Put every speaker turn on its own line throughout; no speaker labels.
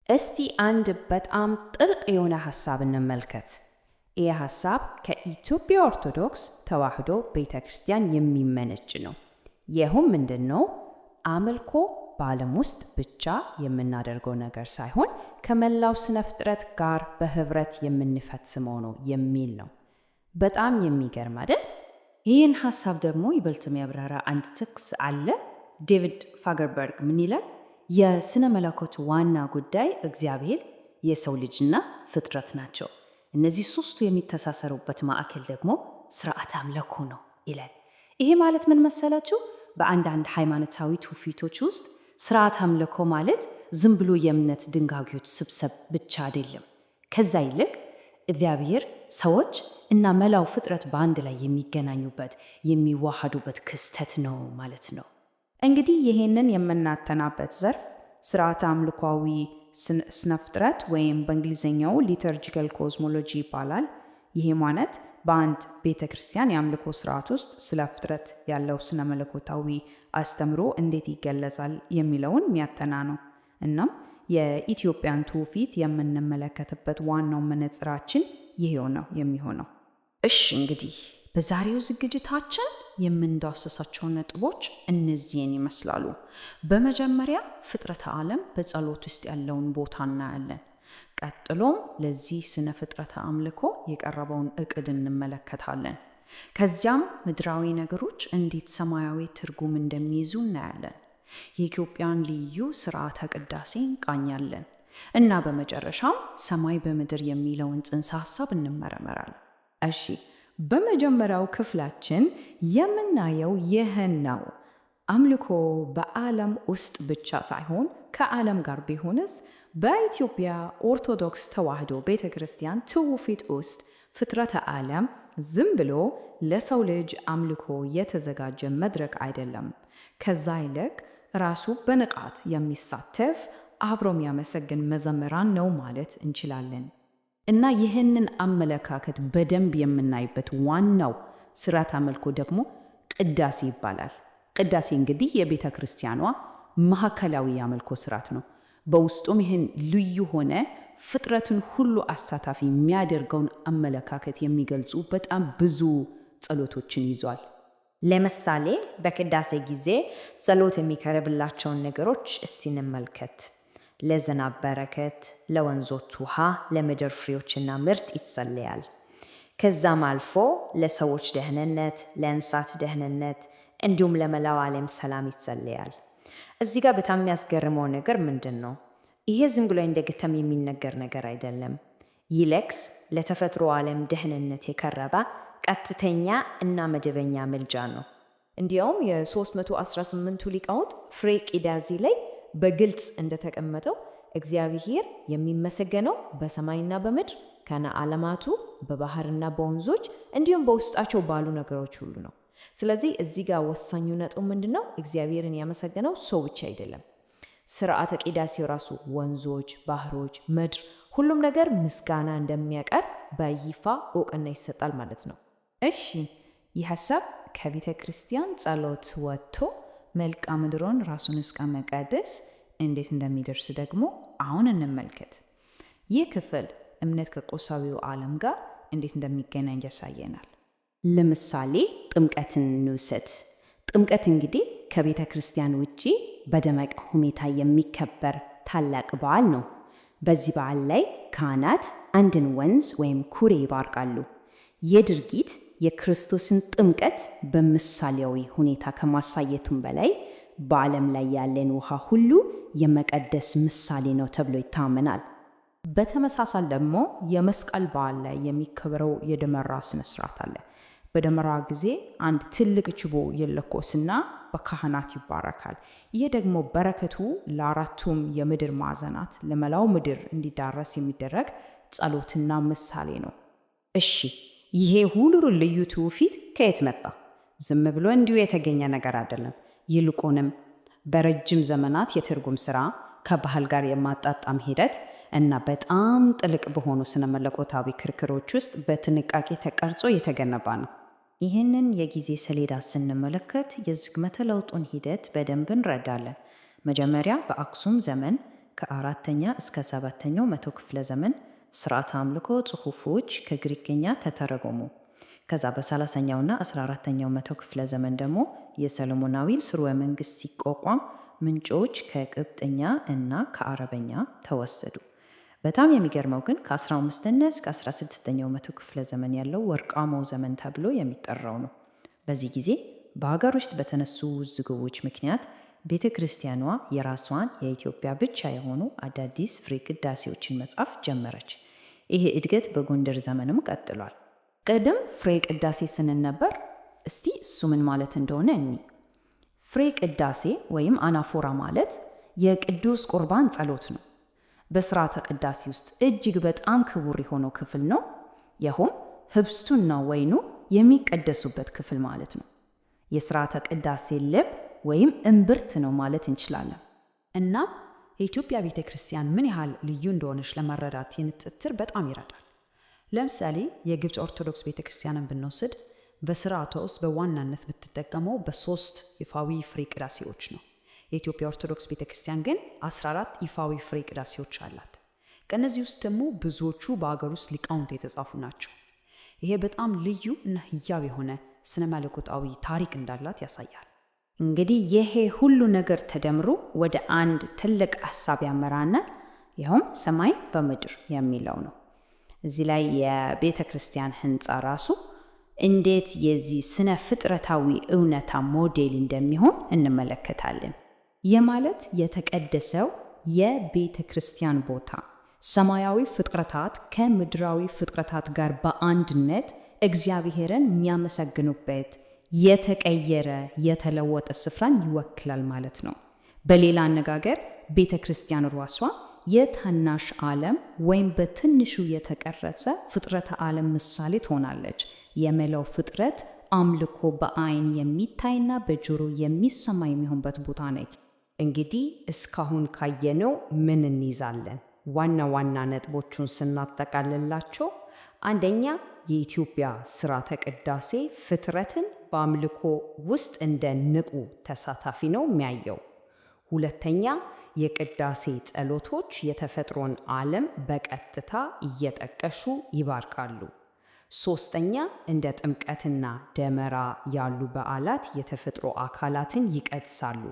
እስቲ አንድ በጣም ጥልቅ የሆነ ሐሳብ እንመልከት። ይህ ሐሳብ ከኢትዮጵያ ኦርቶዶክስ ተዋሕዶ ቤተክርስቲያን የሚመነጭ ነው። ይህም ምንድነው? አምልኮ በዓለም ውስጥ ብቻ የምናደርገው ነገር ሳይሆን ከመላው ስነ ፍጥረት ጋር በህብረት የምንፈጽመው ነው የሚል ነው። በጣም የሚገርም አይደል?
ይህን ሐሳብ ደግሞ ይበልጥ የሚያብራራ አንድ ጥቅስ አለ። ዴቪድ ፋገርበርግ ምን ይላል? የስነ መለኮት ዋና ጉዳይ እግዚአብሔር፣ የሰው ልጅና ፍጥረት ናቸው። እነዚህ ሶስቱ የሚተሳሰሩበት ማዕከል ደግሞ ስርዓተ አምልኮ ነው ይላል። ይሄ ማለት ምን መሰላችሁ? በአንዳንድ ሃይማኖታዊ ትውፊቶች ውስጥ ስርዓተ አምልኮ ማለት ዝም ብሎ የእምነት ድንጋጌዎች ስብስብ ብቻ አይደለም። ከዛ ይልቅ እግዚአብሔር፣ ሰዎች እና መላው ፍጥረት በአንድ ላይ የሚገናኙበት የሚዋሃዱበት ክስተት ነው ማለት ነው።
እንግዲህ ይሄንን የምናጠናበት ዘርፍ ስርዓተ አምልኮዊ ስነ ፍጥረት ወይም በእንግሊዝኛው ሊተርጂካል ኮዝሞሎጂ ይባላል። ይሄ ማለት በአንድ ቤተ ክርስቲያን የአምልኮ ስርዓት ውስጥ ስለ ፍጥረት ያለው ስነ መለኮታዊ አስተምሮ እንዴት ይገለጻል የሚለውን የሚያጠና ነው። እናም የኢትዮጵያን ትውፊት የምንመለከትበት ዋናው መነጽራችን ይሄው ነው የሚሆነው።
እሺ እንግዲህ በዛሬው ዝግጅታችን የምንዳሰሳቸው ነጥቦች እነዚህን ይመስላሉ። በመጀመሪያ ፍጥረተ ዓለም በጸሎት ውስጥ ያለውን ቦታ እናያለን። ቀጥሎም ለዚህ ስነ ፍጥረተ አምልኮ የቀረበውን እቅድ እንመለከታለን። ከዚያም ምድራዊ ነገሮች እንዴት ሰማያዊ ትርጉም እንደሚይዙ እናያለን። የኢትዮጵያን ልዩ ስርዓተ ቅዳሴ እንቃኛለን እና በመጨረሻም ሰማይ በምድር የሚለውን ጽንሰ ሐሳብ እንመረምራለን።
እሺ፣ በመጀመሪያው ክፍላችን የምናየው ይህን ነው። አምልኮ በዓለም ውስጥ ብቻ ሳይሆን ከዓለም ጋር ቢሆንስ? በኢትዮጵያ ኦርቶዶክስ ተዋሕዶ ቤተክርስቲያን ትውፊት ውስጥ ፍጥረተ ዓለም ዝም ብሎ ለሰው ልጅ አምልኮ የተዘጋጀ መድረክ አይደለም። ከዛ ይልቅ ራሱ በንቃት የሚሳተፍ አብሮ የሚያመሰግን መዘምራን ነው ማለት እንችላለን። እና ይህንን አመለካከት በደንብ የምናይበት ዋናው ስርዓተ አምልኮ ደግሞ ቅዳሴ ይባላል። ቅዳሴ እንግዲህ የቤተ ክርስቲያኗ ማዕከላዊ የአምልኮ ስርዓት ነው። በውስጡም ይህን ልዩ ሆነ ፍጥረትን ሁሉ አሳታፊ የሚያደርገውን አመለካከት የሚገልጹ በጣም ብዙ ጸሎቶችን ይዟል።
ለምሳሌ በቅዳሴ ጊዜ ጸሎት የሚቀርብላቸውን ነገሮች እስቲ እንመልከት። ለዝናብ በረከት፣ ለወንዞች ውሃ፣ ለምድር ፍሬዎችና ምርት ይጸለያል። ከዛም አልፎ ለሰዎች ደህንነት፣ ለእንስሳት ደህንነት እንዲሁም ለመላው ዓለም ሰላም ይጸለያል። እዚህ ጋር በጣም የሚያስገርመው ነገር ምንድን ነው? ይሄ ዝም ብሎ እንደ ግጥም የሚነገር ነገር አይደለም። ይልቅስ ለተፈጥሮ ዓለም ደህንነት የቀረበ ቀጥተኛ እና መደበኛ ምልጃ ነው።
እንዲያውም የ318ቱ ሊቃውንት ፍሬ ቅዳሴ ላይ በግልጽ እንደተቀመጠው እግዚአብሔር የሚመሰገነው በሰማይና በምድር ከነ ዓለማቱ በባህርና በወንዞች እንዲሁም በውስጣቸው ባሉ ነገሮች ሁሉ ነው። ስለዚህ እዚህ ጋር ወሳኙ ነጥብ ምንድነው? እግዚአብሔርን ያመሰገነው ሰው ብቻ አይደለም። ስርዓተ ቅዳሴው ራሱ ወንዞች፣ ባህሮች፣ ምድር ሁሉም ነገር ምስጋና እንደሚያቀርብ በይፋ እውቅና ይሰጣል ማለት ነው።
እሺ፣ ይህ ሐሳብ ከቤተ ክርስቲያን ጸሎት ወጥቶ መልክዓ ምድሩን ራሱን እስከ መቀደስ እንዴት እንደሚደርስ ደግሞ አሁን እንመልከት። ይህ ክፍል እምነት ከቁሳዊው ዓለም ጋር እንዴት እንደሚገናኝ ያሳየናል።
ለምሳሌ ጥምቀትን እንውሰድ። ጥምቀት እንግዲህ ከቤተ ክርስቲያን ውጪ በደመቀ ሁኔታ የሚከበር ታላቅ በዓል ነው። በዚህ በዓል ላይ ካህናት አንድን ወንዝ ወይም ኩሬ ይባርካሉ። ይህ ድርጊት የክርስቶስን ጥምቀት በምሳሌያዊ ሁኔታ ከማሳየቱም በላይ በዓለም ላይ ያለን ውሃ ሁሉ የመቀደስ ምሳሌ ነው ተብሎ ይታመናል። በተመሳሳይ ደግሞ የመስቀል በዓል ላይ የሚከበረው የደመራ ስነ ስርዓት አለ። በደመራ ጊዜ አንድ ትልቅ ችቦ ይለኮስና በካህናት ይባረካል። ይህ ደግሞ በረከቱ ለአራቱም የምድር ማዕዘናት ለመላው ምድር እንዲዳረስ የሚደረግ ጸሎትና ምሳሌ ነው።
እሺ፣ ይሄ ሁሉ ልዩ ትውፊት ከየት መጣ? ዝም ብሎ እንዲሁ የተገኘ ነገር አይደለም። ይልቁንም በረጅም ዘመናት የትርጉም ሥራ፣ ከባህል ጋር የማጣጣም ሂደት እና በጣም ጥልቅ በሆኑ ስነ መለኮታዊ ክርክሮች ውስጥ በጥንቃቄ ተቀርጾ የተገነባ ነው።
ይህንን የጊዜ ሰሌዳ ስንመለከት የዝግመተ ለውጡን ሂደት በደንብ እንረዳለን። መጀመሪያ በአክሱም ዘመን
ከ4ኛ እስከ 7ኛው መቶ ክፍለ ዘመን ስርዓተ አምልኮ ጽሑፎች ከግሪክኛ ተተረጎሙ። ከዛ በ30ኛውና 14ኛው መቶ ክፍለ ዘመን ደግሞ የሰሎሞናዊ ስርወ መንግስት ሲቋቋም ምንጮች ከቅብጥኛ እና ከአረበኛ ተወሰዱ። በጣም የሚገርመው ግን ከ15ኛ እስከ 16ኛው መቶ ክፍለ ዘመን ያለው ወርቃማው ዘመን ተብሎ የሚጠራው ነው። በዚህ ጊዜ በሀገር ውስጥ በተነሱ ውዝግቦች ምክንያት ቤተ ክርስቲያኗ የራሷን የኢትዮጵያ ብቻ የሆኑ አዳዲስ ፍሬ ቅዳሴዎችን መጻፍ ጀመረች። ይሄ እድገት በጎንደር ዘመንም ቀጥሏል።
ቅድም ፍሬ ቅዳሴ ስንል ነበር። እስቲ እሱ ምን ማለት እንደሆነ እኒ ፍሬ ቅዳሴ ወይም አናፎራ ማለት የቅዱስ ቁርባን ጸሎት ነው። በስርዓተ ቅዳሴ ውስጥ እጅግ በጣም ክቡር የሆነው ክፍል ነው። ይኸውም ህብስቱና ወይኑ የሚቀደሱበት ክፍል ማለት ነው። የስርዓተ ቅዳሴ ልብ ወይም እምብርት ነው ማለት እንችላለን። እናም የኢትዮጵያ ቤተ ክርስቲያን ምን ያህል ልዩ እንደሆነች ለመረዳት የንጽጽር በጣም ይረዳል። ለምሳሌ የግብፅ ኦርቶዶክስ ቤተ ክርስቲያንን ብንወስድ በስርዓቷ ውስጥ በዋናነት ብትጠቀመው በ3 ይፋዊ ፍሬ ቅዳሴዎች ነው። የኢትዮጵያ ኦርቶዶክስ ቤተ ክርስቲያን ግን 14 ይፋዊ ፍሬ ቅዳሴዎች አላት። ከእነዚህ ውስጥ ደግሞ ብዙዎቹ በአገር ውስጥ ሊቃውንት የተጻፉ ናቸው። ይሄ በጣም ልዩ እና ህያው የሆነ ስነ መለኮታዊ ታሪክ እንዳላት ያሳያል።
እንግዲህ ይሄ ሁሉ ነገር ተደምሮ ወደ አንድ ትልቅ ሐሳብ ያመራናል። ይኸውም ሰማይ በምድር የሚለው ነው። እዚህ ላይ የቤተ ክርስቲያን ህንፃ ራሱ እንዴት የዚህ ስነ ፍጥረታዊ እውነታ ሞዴል እንደሚሆን እንመለከታለን። ይህ ማለት የተቀደሰው የቤተ ክርስቲያን ቦታ ሰማያዊ ፍጥረታት ከምድራዊ ፍጥረታት ጋር በአንድነት እግዚአብሔርን የሚያመሰግኑበት የተቀየረ የተለወጠ ስፍራን ይወክላል ማለት ነው። በሌላ አነጋገር ቤተ ክርስቲያን ራሷ የታናሽ ዓለም ወይም በትንሹ የተቀረጸ ፍጥረተ ዓለም ምሳሌ ትሆናለች። የመላው ፍጥረት አምልኮ በአይን የሚታይና በጆሮ የሚሰማ የሚሆንበት ቦታ ነች።
እንግዲህ እስካሁን ካየነው ምን እንይዛለን? ዋና ዋና ነጥቦቹን ስናጠቃልላቸው፣ አንደኛ የኢትዮጵያ ስርዓተ ቅዳሴ ፍጥረትን በአምልኮ ውስጥ እንደ ንቁ ተሳታፊ ነው የሚያየው። ሁለተኛ የቅዳሴ ጸሎቶች የተፈጥሮን ዓለም በቀጥታ እየጠቀሱ ይባርካሉ። ሶስተኛ እንደ ጥምቀትና ደመራ ያሉ በዓላት የተፈጥሮ አካላትን ይቀድሳሉ።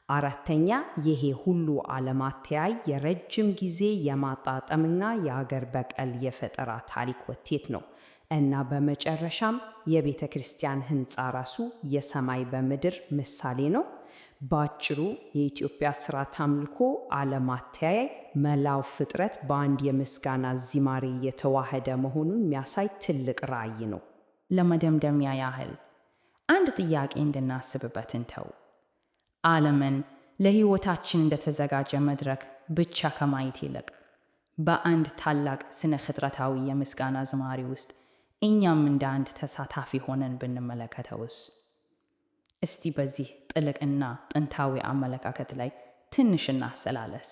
አራተኛ ይሄ ሁሉ ዓለም አተያይ የረጅም ጊዜ የማጣጠምና የአገር በቀል የፈጠራ ታሪክ ውጤት ነው እና በመጨረሻም የቤተ ክርስቲያን ህንፃ ራሱ የሰማይ በምድር ምሳሌ ነው። ባጭሩ የኢትዮጵያ ስርዓተ አምልኮ ዓለም አተያይ መላው ፍጥረት በአንድ የምስጋና ዝማሬ የተዋሃደ መሆኑን የሚያሳይ ትልቅ ራዕይ ነው።
ለመደምደሚያ ያህል አንድ ጥያቄ እንድናስብበት እንተው። ዓለምን ለህይወታችን እንደተዘጋጀ መድረክ ብቻ ከማየት ይልቅ በአንድ ታላቅ ስነ ፍጥረታዊ የምስጋና ዝማሬ ውስጥ እኛም እንደ አንድ ተሳታፊ ሆነን ብንመለከተውስ? እስቲ በዚህ ጥልቅና ጥንታዊ አመለካከት ላይ ትንሽ እናሰላለስ።